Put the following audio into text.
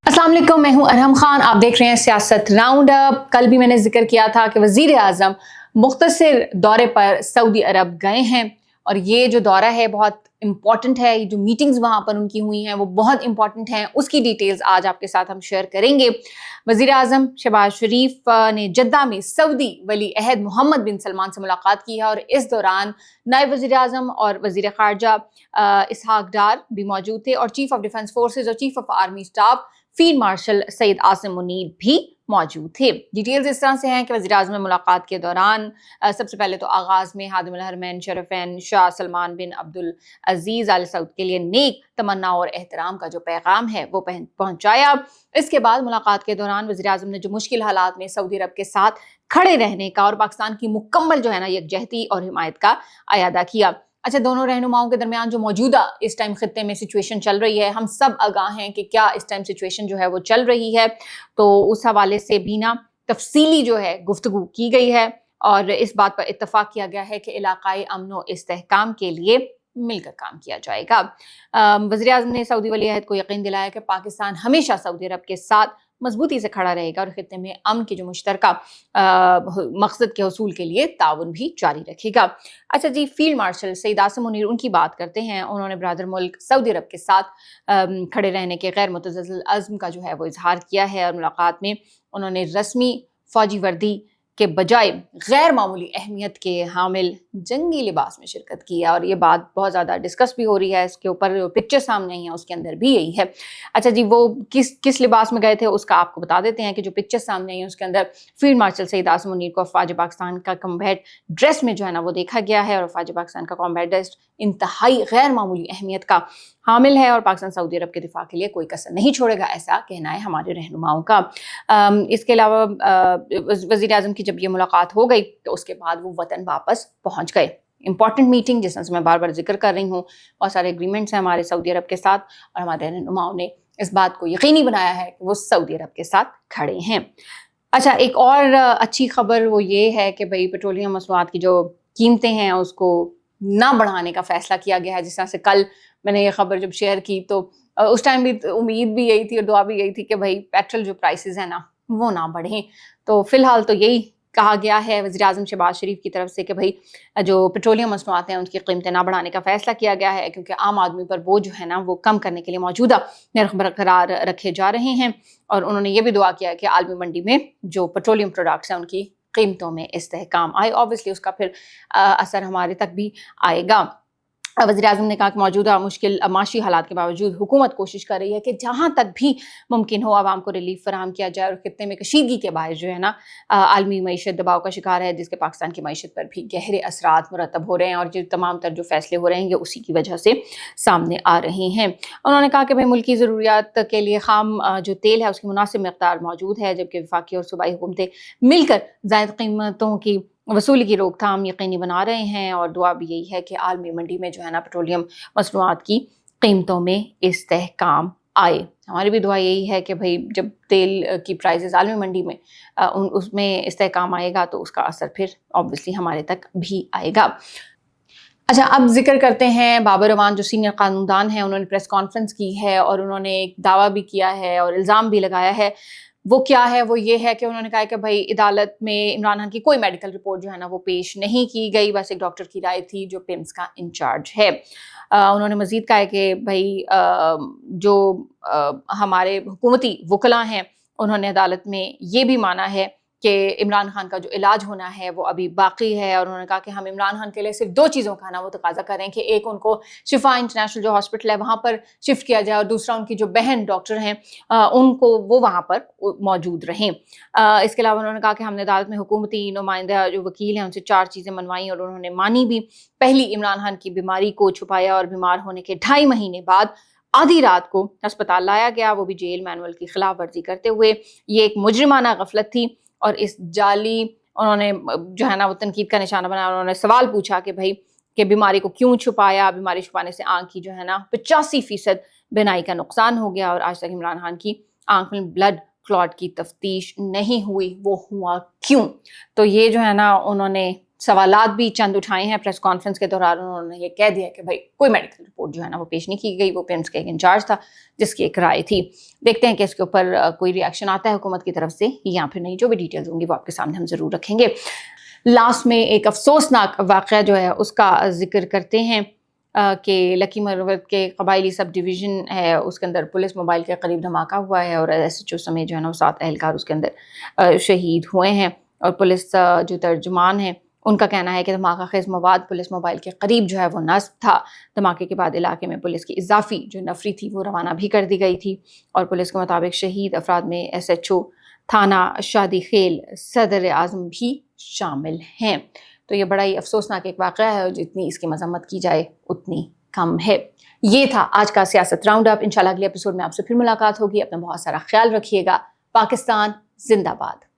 अस्सलाम वालेकुम, मैं हूं अरहम खान। आप देख रहे हैं सियासत राउंड अप। कल भी मैंने जिक्र किया था कि वज़ीर आज़म मुख्तसर दौरे पर सऊदी अरब गए हैं और ये जो दौरा है बहुत इम्पॉर्टेंट है। ये जो मीटिंग्स वहाँ पर उनकी हुई हैं वो बहुत इम्पॉर्टेंट हैं। उसकी डिटेल्स आज आपके साथ हम शेयर करेंगे। वज़ीर आज़म शहबाज शरीफ ने जद्दा में सऊदी वली अहद मोहम्मद बिन सलमान से मुलाकात की है और इस दौरान नायब वज़ीर आज़म और वज़ीर ख़ारजा इसहाक डार भी मौजूद थे और चीफ ऑफ डिफेंस फोर्सेज और chief of army staff field marshal Syed Asim Munir भी मौजूद थे। डिटेल्स इस तरह से हैं कि वज़ीर आज़म मुलाकात के दौरान सबसे पहले तो आगाज़ में खादिमुल हरमैन शरफ़ैन शाह सलमान बिन अब्दुल अजीज़ आल सऊद के लिए नेक तमन्ना और एहतराम का जो पैगाम है वो पहुंचाया। इसके बाद मुलाकात के दौरान वज़ीर आज़म ने जो मुश्किल हालात में सऊदी अरब के साथ खड़े रहने का और पाकिस्तान की मुकम्मल जो है ना यकजहती और हिमायत का अयादा किया। अच्छा, दोनों रहनुमाओं के दरमियान जो मौजूदा इस टाइम खित्ते में सिचुएशन चल रही है, हम सब आगाह हैं कि क्या इस टाइम सिचुएशन जो है वो चल रही है, तो उस हवाले से भी ना तफसीली जो है गुफ्तगू की गई है और इस बात पर इत्तफाक किया गया है कि इलाकाई अमन व इस्तेहकाम के लिए मिलकर काम किया जाएगा। वज़ीर आज़म ने सऊदी वली अहद को यकीन दिलाया कि पाकिस्तान हमेशा सऊदी अरब के साथ मजबूती से खड़ा रहेगा और खित्ते में अमन की जो मुश्तरका मकसद के हसूल के लिए ताउन भी जारी रखेगा। अच्छा जी, फील्ड मार्शल सैयद आसिम मुनीर उनकी बात करते हैं। उन्होंने ब्रादर मुल्क सऊदी अरब के साथ खड़े रहने के गैर मुतज़्ज़ल अज़्म का जो है वो इजहार किया है और मुलाकात में उन्होंने रस्मी फौजी वर्दी के बजाय गैर मामूली अहमियत के हामिल जंगी लिबास में शिरकत की है और ये बात बहुत ज़्यादा डिस्कस भी हो रही है। इसके ऊपर जो पिक्चर सामने आई है उसके अंदर भी यही है। अच्छा जी, वो किस लिबास में गए थे उसका आपको बता देते हैं कि जो पिक्चर सामने आई है उसके अंदर फील्ड मार्शल सैयद आसिम मुनीर को अफवाज पाकिस्तान का कॉम्बैट ड्रेस में जो है ना वो देखा गया है और अफवाज पाकिस्तान का कॉम्बैट ड्रेस इंतहाई गैर मामूली अहमियत का हामिल है और पाकिस्तान सऊदी अरब के दिफा के लिए कोई कसर नहीं छोड़ेगा, ऐसा कहना है हमारे रहनुमाओं का। इसके अलावा वज़ीर आज़म की जब ये मुलाकात हो गई तो उसके बाद वो वतन वापस पहुंच गए। इंपॉर्टेंट मीटिंग जिस तरह से मैं बार बार जिक्र कर रही हूँ, बहुत सारे एग्रीमेंट्स हैं हमारे सऊदी अरब के साथ और हमारे रहनुमाओं ने इस बात को यकीनी बनाया है कि वो सऊदी अरब के साथ खड़े हैं। अच्छा, एक और अच्छी खबर वो ये है कि भाई पेट्रोलियम मसनूआत की जो कीमतें हैं उसको ना बढ़ाने का फैसला किया गया है। जिस तरह से कल मैंने ये खबर जब शेयर की तो उस टाइम भी उम्मीद भी यही थी और दुआ भी यही थी कि भाई पेट्रोल जो प्राइसेस है ना वो ना बढ़ें। तो फिलहाल तो यही कहा गया है वज़ीर आज़म शहबाज शरीफ की तरफ से कि भाई जो पेट्रोलियम मसनूआत हैं उनकी कीमतें ना बढ़ाने का फैसला किया गया है क्योंकि आम आदमी पर वो जो है ना वो कम करने के लिए मौजूदा नर्ख बरकरार रखे जा रहे हैं। और उन्होंने ये भी दुआ किया है कि आलमी मंडी में जो पेट्रोलियम प्रोडक्ट्स हैं उनकी कीमतों में इस्तेहकाम आए। ऑब्वियसली उसका फिर असर हमारे तक भी आएगा। वज़ीर आज़म ने कहा कि मौजूदा मुश्किल माशी हालात के बावजूद हुकूमत कोशिश कर रही है कि जहाँ तक भी मुमकिन हो आवाम को रिलीफ फराहम किया जाए और खित्ते में कशीदगी के बायस जो है ना आलमी मईशत दबाव का शिकार है, जिसके पाकिस्तान की मईशत पर भी गहरे असरात मुरतब हो रहे हैं और जो तमाम तर जो फैसले हो रहे हैं ये उसी की वजह से सामने आ रहे हैं। उन्होंने कहा कि भाई मुल्क की ज़रूरियात के लिए खाम जो तेल है उसकी मुनासिब मकदार मौजूद है, जबकि वफाकी और सूबाई हुकूमतें मिलकर ज़ायद कीमतों की वसूली की रोकथाम यकीनी बना रहे हैं और दुआ भी यही है कि आलमी मंडी में जो है ना पेट्रोलियम मसनूआत की कीमतों में इस्तेहकाम आए। हमारी भी दुआ यही है कि भाई जब तेल की प्राइसेस आलमी मंडी में उसमें इस्तेहकाम आएगा तो उसका असर फिर ऑब्वियसली हमारे तक भी आएगा। अच्छा, अब जिक्र करते हैं बाबर अवान जो सीनियर कानूनदान हैं। उन्होंने प्रेस कॉन्फ्रेंस की है और उन्होंने एक दावा भी किया है और इल्ज़ाम भी लगाया है। वो क्या है, वो ये है कि उन्होंने कहा कि भाई अदालत में इमरान खान की कोई मेडिकल रिपोर्ट जो है ना वो पेश नहीं की गई, बस एक डॉक्टर की राय थी जो पिम्स का इंचार्ज है। उन्होंने मजीद कहा कि भाई जो हमारे हुकूमती वकला हैं उन्होंने अदालत में ये भी माना है कि इमरान खान का जो इलाज होना है वो अभी बाकी है और उन्होंने कहा कि हम इमरान खान के लिए सिर्फ दो चीज़ों का ना वो तकाजा करें कि एक उनको शिफा इंटरनेशनल जो हॉस्पिटल है वहाँ पर शिफ्ट किया जाए और दूसरा उनकी जो बहन डॉक्टर हैं उनको वो वहाँ पर मौजूद रहें। इसके अलावा उन्होंने कहा कि हमने अदालत में हुकूमती नुमाइंदा जो वकील हैं उनसे 4 चीज़ें मनवाई और उन्होंने मानी भी। पहली, इमरान खान की बीमारी को छुपाया और बीमार होने के 2.5 महीने बाद आधी रात को अस्पताल लाया गया, वो भी जेल मैनुअल की खिलाफ वर्जी करते हुए। ये एक मुजरिमाना गफलत थी और इस जाली उन्होंने जो है ना वो तनकीद का निशाना बनाया। उन्होंने सवाल पूछा कि भाई कि बीमारी को क्यों छुपाया, बीमारी छुपाने से आँख की जो है ना 85% बिनाई का नुकसान हो गया और आज तक इमरान खान की आँख में ब्लड क्लॉट की तफ्तीश नहीं हुई, वो हुआ क्यों? तो ये जो है ना उन्होंने सवालात भी चंद उठाए हैं प्रेस कॉन्फ्रेंस के दौरान। उन्होंने ये कह दिया कि भाई कोई मेडिकल रिपोर्ट जो है ना वो पेश नहीं की गई, वो पिम्स का एक इंचार्ज था जिसकी एक राय थी। देखते हैं कि इसके ऊपर कोई रिएक्शन आता है हुकूमत की तरफ से या फिर नहीं। जो भी डिटेल्स होंगी वो आपके सामने हम ज़रूर रखेंगे। लास्ट में एक अफसोसनाक वाक़या जो है उसका ज़िक्र करते हैं कि लकी मरवत के कबायली सब डिवीज़न है उसके अंदर पुलिस मोबाइल के करीब धमाका हुआ है और SHO समेत जो है ना वो 7 एहलकार उसके अंदर शहीद हुए हैं। और पुलिस जो तर्जुमान है उनका कहना है कि धमाका खेज़ मवाद पुलिस मोबाइल के करीब जो है वो नस्ब था। धमाके के बाद इलाके में पुलिस की इजाफी जो नफरी थी वो रवाना भी कर दी गई थी। और पुलिस के मुताबिक शहीद अफराद में SHO थाना शादी खेल सदर आज़म भी शामिल हैं। तो ये बड़ा ही अफसोसनाक एक वाक़या है और जितनी इसकी मज़म्मत की जाए उतनी कम है। ये था आज का सियासत राउंड अप। इंशाल्लाह अगले एपिसोड में आपसे फिर मुलाकात होगी। अपना बहुत सारा ख्याल रखिएगा। पाकिस्तान जिंदाबाद।